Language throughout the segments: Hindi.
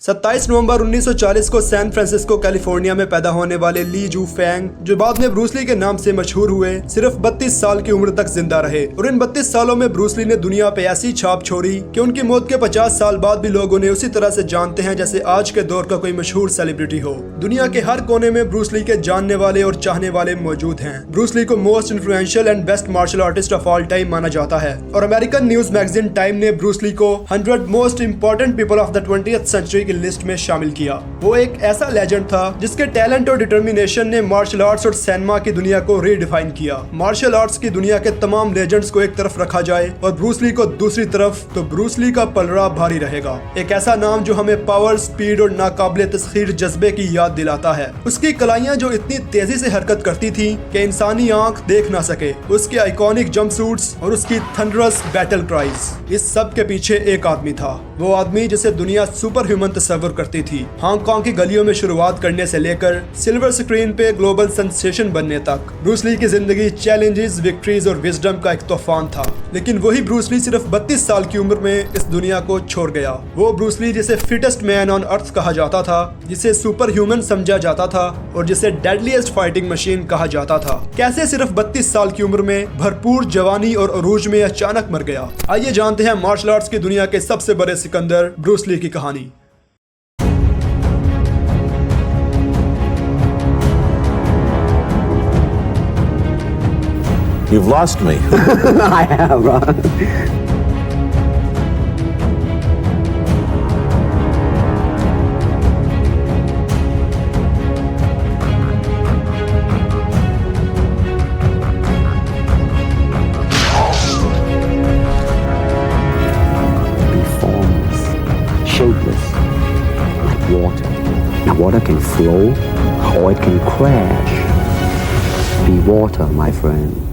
27 नवंबर 1940 को सैन फ्रांसिस्को कैलिफोर्निया में पैदा होने वाले ली जू फैंग, जो बाद में ब्रूस ली के नाम से मशहूर हुए, सिर्फ 32 साल की उम्र तक जिंदा रहे और इन 32 सालों में ब्रूस ली ने दुनिया पे ऐसी छाप छोड़ी कि उनकी मौत के 50 साल बाद भी लोग उन्हें उसी तरह से जानते हैं जैसे आज के दौर का कोई मशहूर सेलिब्रिटी हो। दुनिया के हर कोने में ब्रूस ली के जानने वाले और चाहने वाले मौजूद हैं। ब्रूस ली को most influential and best martial artist of all time माना जाता है और अमेरिकन न्यूज मैगजीन टाइम ने ब्रूस ली को 100 most important people of the 20th century की लिस्ट में शामिल किया। वो एक ऐसा लेजेंड था जिसके टैलेंट और डिटर्मिनेशन ने मार्शल आर्ट्स और सिनेमा की दुनिया को रीडिफाइन किया। मार्शल आर्ट्स की दुनिया के तमाम लेजेंड्स को एक तरफ रखा जाए और ब्रूस ली को दूसरी तरफ, तो ब्रूस ली का पलड़ा भारी रहेगा। एक ऐसा नाम जो हमें पावर, स्पीड और नाकाबिले तस्खीर जज्बे की याद दिलाता है। उसकी कलाइयां जो इतनी तेजी से हरकत करती थी कि इंसानी आंख देख ना सके, उसके आइकॉनिक जंपसूट्स और उसकी थंडरस बैटल क्राइज, इस सब के पीछे एक आदमी था। वो आदमी जिसे दुनिया सुपर ह्यूमन तस्वर करती थी। हांगकांग की गलियों में शुरुआत करने से लेकर सिल्वर स्क्रीन पे ग्लोबल सेंसेशन बनने तक ब्रूस ली की जिंदगी चैलेंजेस, विक्ट्रीज और विजडम का एक तूफान था। लेकिन वही ब्रूस ली सिर्फ 32 साल की उम्र में इस दुनिया को छोड़ गया। वो ब्रूस ली जिसे फिटेस्ट मैन ऑन अर्थ कहा जाता था, जिसे सुपर ह्यूमन समझा जाता था और जिसे डेडलीस्ट फाइटिंग मशीन कहा जाता था, कैसे सिर्फ 32 साल की उम्र में भरपूर जवानी और अरूज में अचानक मर गया। आइए जानते हैं मार्शल आर्ट्स की दुनिया के सबसे बड़े सिकंदर ब्रूस ली की कहानी। You've lost me. I have, Ron. Be formless, shapeless, like water. Now, water can flow or it can crash. Be water, my friend.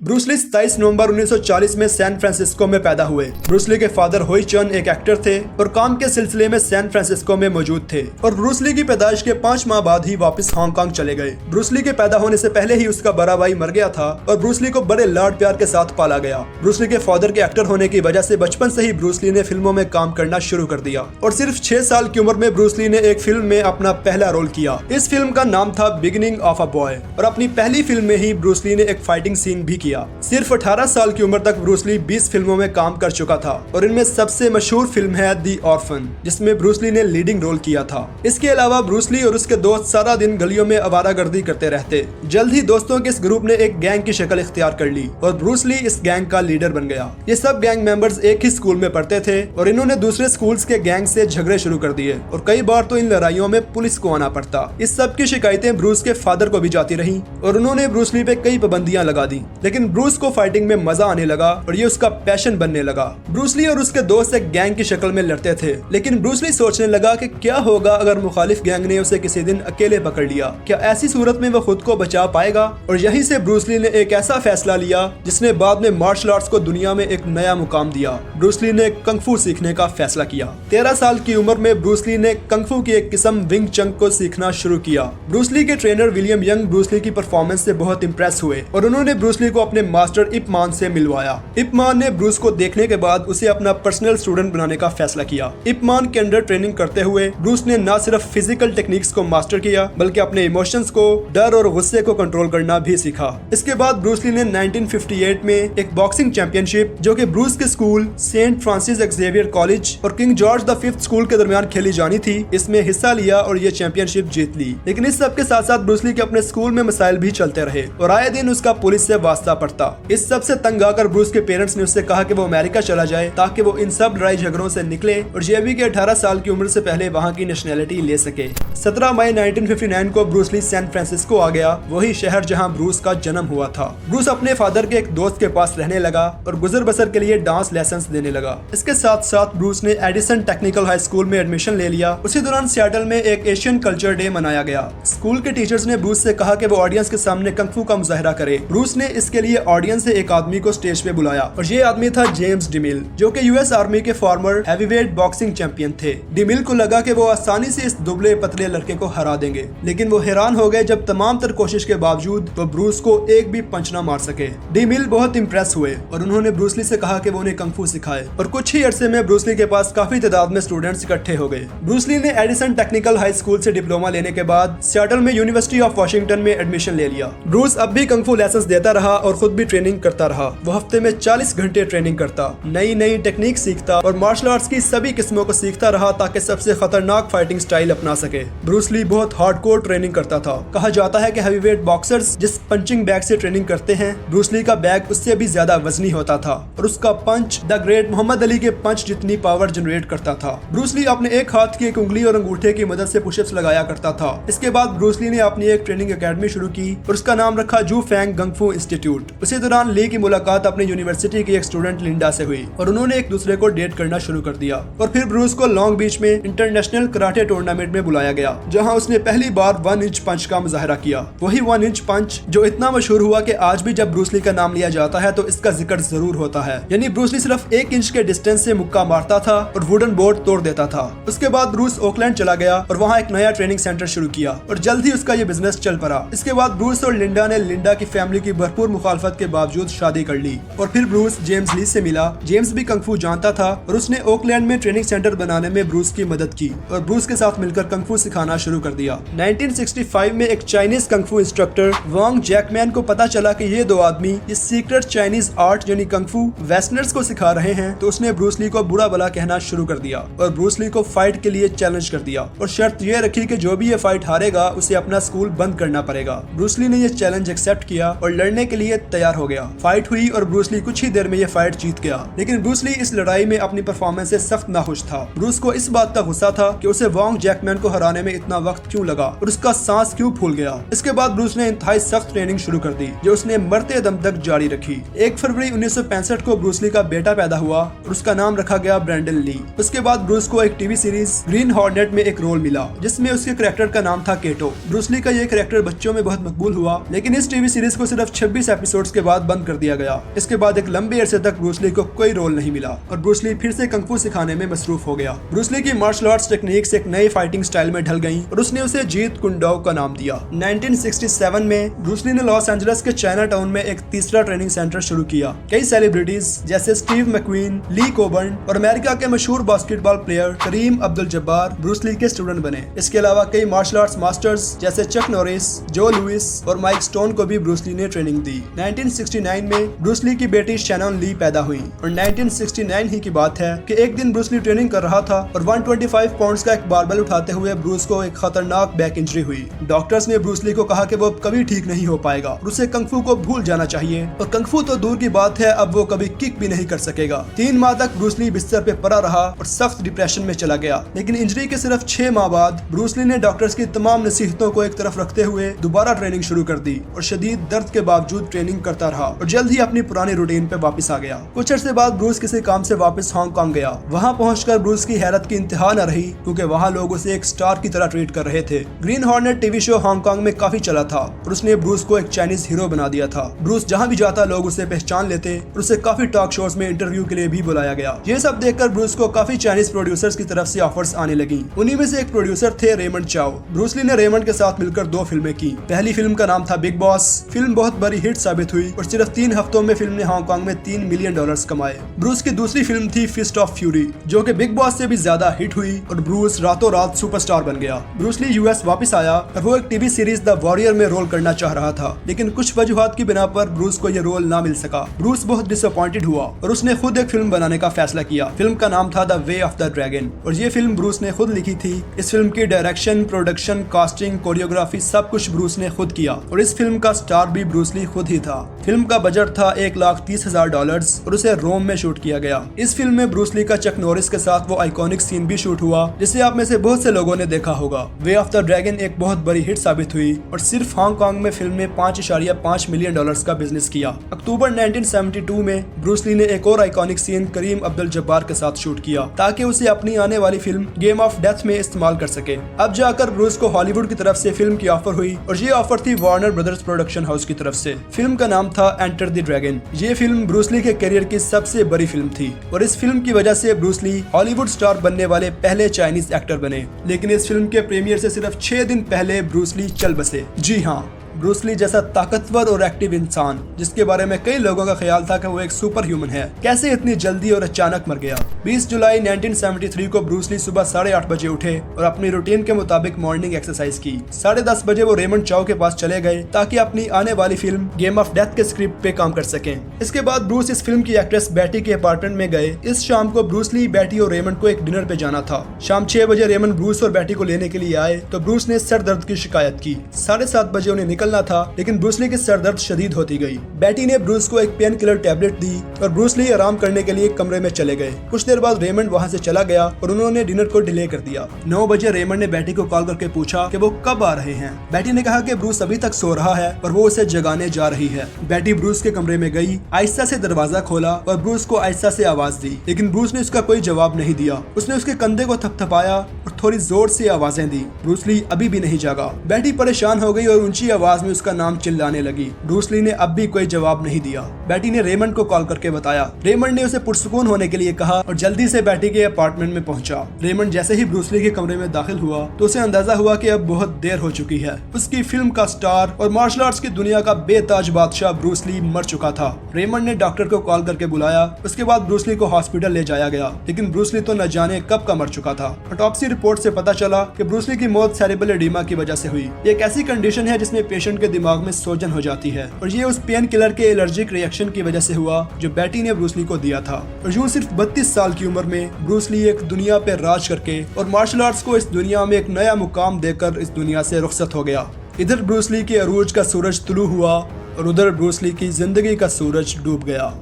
Bruce Lee 27 November 1940 में सैन फ्रांसिस्को में पैदा हुए। ब्रूस ली के फादर होई चन एक एक्टर थे और काम के सिलसिले में सैन फ्रांसिस्को में मौजूद थे और ब्रूस ली की पैदाइश के 5 माह बाद ही वापस हांगकांग चले गए। ब्रूस ली के पैदा होने से पहले ही उसका बड़ा भाई मर गया था और ब्रूस ली को बड़े लाड प्यार के साथ पाला गया। ब्रूस ली के फादर के एक्टर होने की वजह से बचपन से ही ब्रूस ली ने फिल्मों में काम करना शुरू कर दिया और सिर्फ 6 साल की उम्र में ब्रूस ली ने एक फिल्म में अपना पहला रोल किया। इस फिल्म का नाम था बिगिनिंग ऑफ अ बॉय और अपनी पहली फिल्म में ही ब्रूस ली ने एक फाइटिंग सीन भी किया। सिर्फ 18 साल की उम्र तक ब्रूस ली 20 फिल्मों में काम कर चुका था और इनमें सबसे मशहूर फिल्म है दी ऑर्फन, जिसमें ब्रूस ली ने लीडिंग रोल किया था। इसके अलावा ब्रूस ली और उसके दोस्त सारा दिन गलियों में आवारागर्दी करते रहते। जल्द ही दोस्तों के इस ग्रुप ने एक गैंग की शक्ल इख्तियार कर ली और ब्रूस ली इस गैंग का लीडर बन गया। ये सब गैंग मेंबर्स एक ही स्कूल में पढ़ते थे और इन्होंने दूसरे स्कूल्स के गैंग से झगड़े शुरू कर दिए और कई बार तो इन लड़ाइयों में पुलिस को आना पड़ता। इस सब की शिकायतें ब्रूस के फादर को भी जाती रही और उन्होंने ब्रूस ली पे कई पाबंदियां लगा दी। लेकिन ब्रूस को फाइटिंग में मजा आने लगा और ये उसका पैशन बनने लगा। ब्रूस ली और उसके दोस्त एक गैंग की शक्ल में लड़ते थे, लेकिन ब्रूस ली सोचने लगा कि क्या होगा अगर मुखालिफ गैंग ने उसे किसी दिन अकेले पकड़ लिया, क्या ऐसी सूरत में वो खुद को बचा पाएगा। और यहीं से ब्रूस ली ने एक ऐसा फैसला लिया जिसने बाद में मार्शल आर्ट्स को दुनिया में एक नया मुकाम दिया। ब्रूस ली ने कंगफू सीखने का फैसला किया। 13 साल की उम्र में ब्रूस ली ने कंगफू की एक किस्म विंग चंग को सीखना शुरू किया। ब्रूस ली के trainer William Young Bruce Lee की परफॉर्मेंस से बहुत इंप्रेस हुए और उन्होंने ब्रूस ली को अपने मास्टर इप मान से मिलवाया। इप मान ने ब्रूस को देखने के बाद उसे अपना पर्सनल स्टूडेंट बनाने का फैसला किया। इप मान के अंडर ट्रेनिंग करते हुए ब्रूस ने न सिर्फ फिजिकल टेक्निक्स को मास्टर किया बल्कि अपने इमोशंस को, डर और गुस्से को कंट्रोल करना भी सीखा। इसके बाद ब्रूस ली ने 1958 में एक बॉक्सिंग चैंपियनशिप जो कि ब्रूस के school Saint Francis Xavier college और King George the fifth school के दरमियान खेली जानी थी, इसमें हिस्सा लिया और ये चैंपियनशिप जीत ली। लेकिन इस सब के साथ साथ ब्रूस ली के अपने स्कूल में मसाइल भी चलते रहे और आए दिन उसका पुलिस से वास्ता पड़ता। इस सब से तंग आकर ब्रूस के पेरेंट्स ने उससे कहा कि वो अमेरिका चला जाए ताकि वो इन सब लड़ाई झगड़ों से निकले और ये भी कि 18 साल की उम्र से पहले वहाँ की नेशनैलिटी ले सके। 17 मई 1959 को ब्रूस ली सैन फ्रांसिस्को आ गया, वही शहर जहाँ ब्रूस का जन्म हुआ था। ब्रूस अपने फादर के एक दोस्त के पास रहने लगा और गुजर बसर के लिए डांस लेसन देने लगा। इसके साथ साथ ब्रूस ने एडिसन टेक्निकल हाई स्कूल में एडमिशन ले लिया। उसी दौरान सियाटल में एक एशियन कल्चर डे मनाया गया। स्कूल के टीचर्स ने ब्रूस से कहा कि वो ऑडियंस के सामने कंगफू का मुजाहरा करे। ब्रूस ने इसके लिए लिए ऑडियंस से एक आदमी को स्टेज पे बुलाया और ये आदमी था जेम्स डिमिल, जो कि यूएस आर्मी के फॉर्मर हैवीवेट बॉक्सिंग चैंपियन थे। डिमिल को लगा कि वो आसानी से इस दुबले पतले लड़के को हरा देंगे, लेकिन वो हैरान हो गए जब तमाम तर कोशिश के बावजूद वो ब्रूस को एक भी पंच ना मार सके। डिमिल बहुत इम्प्रेस हुए और उन्होंने ब्रूस ली से कहा कि वो उन्हें कंग फू सिखाए और कुछ ही अरसे में ब्रूस ली के पास काफी तादाद में स्टूडेंट्स इकट्ठे हो गए। ब्रूस ली ने एडिसन टेक्निकल हाई स्कूल से डिप्लोमा लेने के बाद सियाटल में यूनिवर्सिटी ऑफ वाशिंगटन में एडमिशन ले लिया। ब्रूस अब भी कंग फू लेसन्स देता रहा और खुद भी ट्रेनिंग करता रहा। वो हफ्ते में 40 घंटे ट्रेनिंग करता, नई नई टेक्निक सीखता और मार्शल आर्ट्स की सभी किस्मों को सीखता रहा ताकि सबसे खतरनाक फाइटिंग स्टाइल अपना सके। ब्रूस ली बहुत हार्डकोर ट्रेनिंग करता था। कहा जाता है कि हैवीवेट बॉक्सर्स जिस पंचिंग बैग से ट्रेनिंग करते हैं, ब्रूस ली का बैग उससे भी ज्यादा वजनी होता था और उसका पंच द ग्रेट मोहम्मद अली के पंच जितनी पावर जनरेट करता था। ब्रूस ली अपने एक हाथ की एक उंगली और अंगूठे की मदद से पुशअप्स लगाया करता था। इसके बाद ब्रूस ली ने अपनी एक ट्रेनिंग एकेडमी शुरू की और उसका नाम रखा जू फैंग गंग फू इंस्टीट्यूट। उसी दौरान ली की मुलाकात अपनी यूनिवर्सिटी की एक स्टूडेंट लिंडा से हुई और उन्होंने एक दूसरे को डेट करना शुरू कर दिया। और फिर ब्रूस को लॉन्ग बीच में इंटरनेशनल कराटे टूर्नामेंट में बुलाया गया, जहां उसने पहली बार 1 इंच पंच का मुजाहरा किया। वही 1 इंच पंच जो इतना मशहूर हुआ कि आज भी जब ब्रूस ली का नाम लिया जाता है तो इसका जिक्र जरूर होता है। यानी ब्रूस ली सिर्फ 1 इंच के डिस्टेंस से मुक्का मारता था और वुडन बोर्ड तोड़ देता था। उसके बाद ब्रूस ओकलैंड चला गया और वहाँ एक नया ट्रेनिंग सेंटर शुरू किया और जल्द ही उसका ये बिजनेस चल पड़ा। इसके बाद ब्रूस और लिंडा ने लिंडा की फैमिली की भरपूर मुखालफत के बावजूद शादी कर ली और फिर ब्रूस जेम्स ली से मिला। जेम्स भी कंग फू जानता था और उसने ओकलैंड में ट्रेनिंग सेंटर बनाने में ब्रूस की मदद की और ब्रूस के साथ मिलकर कंग फू सिखाना शुरू कर दिया। 1965 में एक चाइनीज कंग फू इंस्ट्रक्टर वांग जैकमैन को पता चला कि ये दो आदमी इस सीक्रेट चाइनीज आर्ट यानी कंग फू वेस्टर्नर्स को सिखा रहे हैं, तो उसने ब्रूस ली को बुरा भला कहना शुरू कर दिया और ब्रूस ली को फाइट के लिए चैलेंज कर दिया और शर्त ये रखी कि जो भी ये फाइट हारेगा उसे अपना स्कूल बंद करना पड़ेगा। ब्रूस ली ने ये चैलेंज एक्सेप्ट किया और लड़ने के लिए तैयार हो गया। फाइट हुई और ब्रूस ली कुछ ही देर में ये फाइट जीत गया, लेकिन ब्रूस ली इस लड़ाई में अपनी परफॉर्मेंस से सख्त नाखुश था। ब्रूस को इस बात का गुस्सा था कि उसे वांग जैकमैन को हराने में इतना वक्त क्यों लगा और उसका सांस क्यों फूल गया। इसके बाद ब्रूस ने इंतहाई सख्त ट्रेनिंग शुरू कर दी जो उसने मरते दम तक जारी रखी। 1 फरवरी 1965 को ब्रूस ली का बेटा पैदा हुआ और उसका नाम रखा गया ब्रैंडन ली। उसके बाद ब्रूस को एक टीवी सीरीज ग्रीन हॉर्नेट में एक रोल मिला जिसमें उसके कैरेक्टर का नाम था केटो। ब्रूस ली का ये कैरेक्टर बच्चों में बहुत मकबूल हुआ, लेकिन इस टीवी सीरीज को सिर्फ 26 एपिसोड्स के बाद बंद कर दिया गया। इसके बाद एक लंबे अरसे तक ब्रूस ली को कोई रोल नहीं मिला और ब्रूस ली फिर से कंग फू सिखाने में मसरूफ हो गया। ब्रूस ली की मार्शल आर्ट्स टेक्निक्स एक नई फाइटिंग स्टाइल में ढल गईं और उसने उसे जीत कुंडाओ का नाम दिया। 1967 में ब्रूस ली ने लॉस एंजलिस के चाइना टाउन में एक तीसरा ट्रेनिंग सेंटर शुरू किया। कई सेलिब्रिटीज जैसे स्टीव मैक्वीन, ली कोबर्न और अमेरिका के मशहूर बास्केटबॉल प्लेयर करीम अब्दुल जब्बार ब्रूस ली के स्टूडेंट बने। इसके अलावा कई मार्शल आर्ट्स मास्टर्स जैसे चक नॉरिस, जो लुइस और माइक स्टोन को भी ब्रूस ली ने ट्रेनिंग दी। 1969 में ब्रूस ली की बेटी शैनन ली पैदा हुई और 1969 ही की बात है कि एक दिन ब्रूस ली ट्रेनिंग कर रहा था और 125 पाउंड्स का एक बारबेल उठाते हुए ब्रूस को एक खतरनाक बैक इंजरी हुई। डॉक्टर्स ने ब्रूस ली को कहा कि वो कभी ठीक नहीं हो पाएगा और उसे कंग फू को भूल जाना चाहिए और कंग फू तो दूर की बात है, अब वो कभी किक भी नहीं कर सकेगा। 3 माह तक ब्रूस ली बिस्तर पे पड़ा रहा और सख्त डिप्रेशन में चला गया, लेकिन इंजरी के सिर्फ 6 माह बाद ब्रूस ली ने डॉक्टर्स की तमाम नसीहतों को एक तरफ रखते हुए दोबारा ट्रेनिंग शुरू कर दी और शदीद दर्द के बावजूद ट्रेनिंग करता रहा और जल्द ही अपनी पुरानी रूटीन पे वापस आ गया। कुछ अर्से बाद ब्रूस किसी काम से वापस हांगकांग गया। वहाँ पहुंचकर ब्रूस की हैरत की इंतहा न रही क्योंकि वहाँ लोग उसे एक स्टार की तरह ट्रीट कर रहे थे। Green hornet TV show Hong Kong में काफी चला था और उसने ब्रूस को एक चाइनीज हीरो बना दिया था। ब्रूस जहाँ भी जाता लोग उसे पहचान लेते और उसे काफी टॉक शोज में इंटरव्यू के लिए भी बुलाया गया। ये सब देखकर ब्रूस को काफी चाइनीज प्रोड्यूसर्स की तरफ से ऑफर्स आने लगी। उन्हीं में से एक प्रोड्यूसर थे रेमंड चाओ। ब्रूस ली ने रेमंड के साथ मिलकर 2 फिल्में की। पहली फिल्म का नाम था बिग बॉस। फिल्म बहुत बड़ी हिट साबित हुई और सिर्फ 3 हफ्तों में फिल्म ने हांगकांग में $3 मिलियन कमाए। ब्रूस की दूसरी फिल्म थी फिस्ट ऑफ फ्यूरी जो कि बिग बॉस से भी ज्यादा हिट हुई और ब्रूस रातों रात सुपरस्टार बन गया। ब्रूस ली यूएस वापस आया और वो एक टीवी सीरीज द वॉरियर में रोल करना चाह रहा था, लेकिन कुछ वजूहात की बिना पर ब्रूस को ये रोल ना मिल सका। ब्रूस बहुत डिसअपॉइंटेड हुआ और उसने खुद एक फिल्म बनाने का फैसला किया। फिल्म का नाम था the way of the dragon और ये फिल्म ब्रूस ने खुद लिखी थी। इस फिल्म की डायरेक्शन, प्रोडक्शन, कास्टिंग, कोरियोग्राफी सब कुछ ब्रूस ने खुद किया और इस फिल्म का स्टार भी ब्रूस ली खुद ही था। फिल्म का बजट था $1,30,000 और उसे रोम में शूट किया गया। इस फिल्म में ब्रूस ली का चक नॉरिस के साथ वो आइकॉनिक सीन भी शूट हुआ जिसे आप में से बहुत से लोगों ने देखा होगा। वे ऑफ द ड्रैगन एक बहुत बड़ी हिट साबित हुई और सिर्फ हांगकांग में फिल्म ने $5.5 मिलियन का बिजनेस किया। अक्टूबर 1972 में ब्रूस ली ने एक और आइकॉनिक सीन करीम अब्दुल जब्बार के साथ शूट किया ताकि उसे अपनी आने वाली फिल्म गेम ऑफ डेथ में इस्तेमाल कर सके। अब जाकर ब्रूस को हॉलीवुड की तरफ से फिल्म की ऑफर हुई और ये ऑफर थी वार्नर ब्रदर्स प्रोडक्शन हाउस की तरफ से। फिल्म का नाम था एंटर द ड्रैगन। ये फिल्म ब्रूस ली के करियर की सबसे बड़ी फिल्म थी और इस फिल्म की वजह से ब्रूस ली हॉलीवुड स्टार बनने वाले पहले चाइनीज एक्टर बने। लेकिन इस फिल्म के प्रीमियर से सिर्फ 6 दिन पहले ब्रूस ली चल बसे। जी हाँ, ब्रूस ली जैसा ताकतवर और एक्टिव इंसान जिसके बारे में कई लोगों का ख्याल था कि वो एक सुपर ह्यूमन है, कैसे इतनी जल्दी और अचानक मर गया। 20 जुलाई 1973 को ब्रूस ली सुबह 8:30 बजे उठे और अपनी रूटीन के मुताबिक मॉर्निंग एक्सरसाइज की। 10:30 बजे वो रेमंड चाओ के पास चले गए ताकि अपनी आने वाली फिल्म गेम ऑफ डेथ के स्क्रिप्ट पे काम कर सकें। इसके बाद ब्रूस इस फिल्म की एक्ट्रेस बैटी के अपार्टमेंट में गए। इस शाम को ब्रूस ली, बैटी और रेमंड को एक डिनर पे जाना था। शाम 6 बजे रेमंड ब्रूस और बैटी को लेने के लिए आए तो ब्रूस ने सर दर्द की शिकायत की। 7:30 बजे उन्हें निकलना था लेकिन ब्रूस ली की सर दर्द शदीद होती गई। बैटी ने ब्रूस को एक पेन किलर टैबलेट दी और ब्रूस ली आराम करने के लिए कमरे में चले गए। कुछ देर बाद रेमंड वहां से चला गया और उन्होंने डिनर को डिले कर दिया। 9 बजे रेमंड ने बैटी को कॉल करके पूछा कि वो कब आ रहे हैं। बैटी ने कहा कि ब्रूस अभी तक सो रहा है और वो उसे जगाने जा रही है। बैटी ब्रूस के कमरे में गई, आहिस्ता से दरवाजा खोला और ब्रूस को आहिस्ता से आवाज दी, लेकिन ब्रूस ने उसका कोई जवाब नहीं दिया। उसने उसके कंधे को थपथपाया और थोड़ी जोर से आवाजें दी। ब्रूस ली अभी भी नहीं जागा। बैटी परेशान हो गई और ऊंची आवाज में उसका नाम चिल्लाने लगी। ब्रूस ली ने अब भी कोई जवाब नहीं दिया। बैटी ने रेमंड को कॉल करके बताया। रेमंड ने उसे पुरसुकून होने के लिए कहा और जल्दी से बैटी के अपार्टमेंट में पहुंचा। रेमंड जैसे ही ब्रूस ली के कमरे में दाखिल हुआ तो उसे अंदाजा हुआ कि अब बहुत देर हो चुकी है। उसकी फिल्म का स्टार और मार्शल आर्ट्स की दुनिया का बेताज बादशाह ब्रूस ली मर चुका था। रेमंड ने डॉक्टर को कॉल करके बुलाया। उसके बाद ब्रूस ली को हॉस्पिटल ले जाया गया, लेकिन ब्रूस ली तो न जाने कब का मर चुका था। ऑटोप्सी रिपोर्ट से पता चला कि ब्रूस ली की मौत सेरेब्रल एडिमा की वजह से हुई। एक ऐसी कंडीशन है जिसमें पेशेंट के दिमाग में सोजन हो जाती है और ये उस पेन किलर के एलर्जिक रिएक्शन की वजह से हुआ जो बैटी ने ब्रूस ली को दिया था। और यूं सिर्फ 32 साल की उम्र में ब्रूस ली एक दुनिया पे राज करके और मार्शल आर्ट्स को इस दुनिया में एक नया मुकाम देकर इस दुनिया से रुखसत हो गया। इधर ब्रूस ली के अरूज का सूरज तुलू हुआ और उधर ब्रूस ली की जिंदगी का सूरज डूब गया।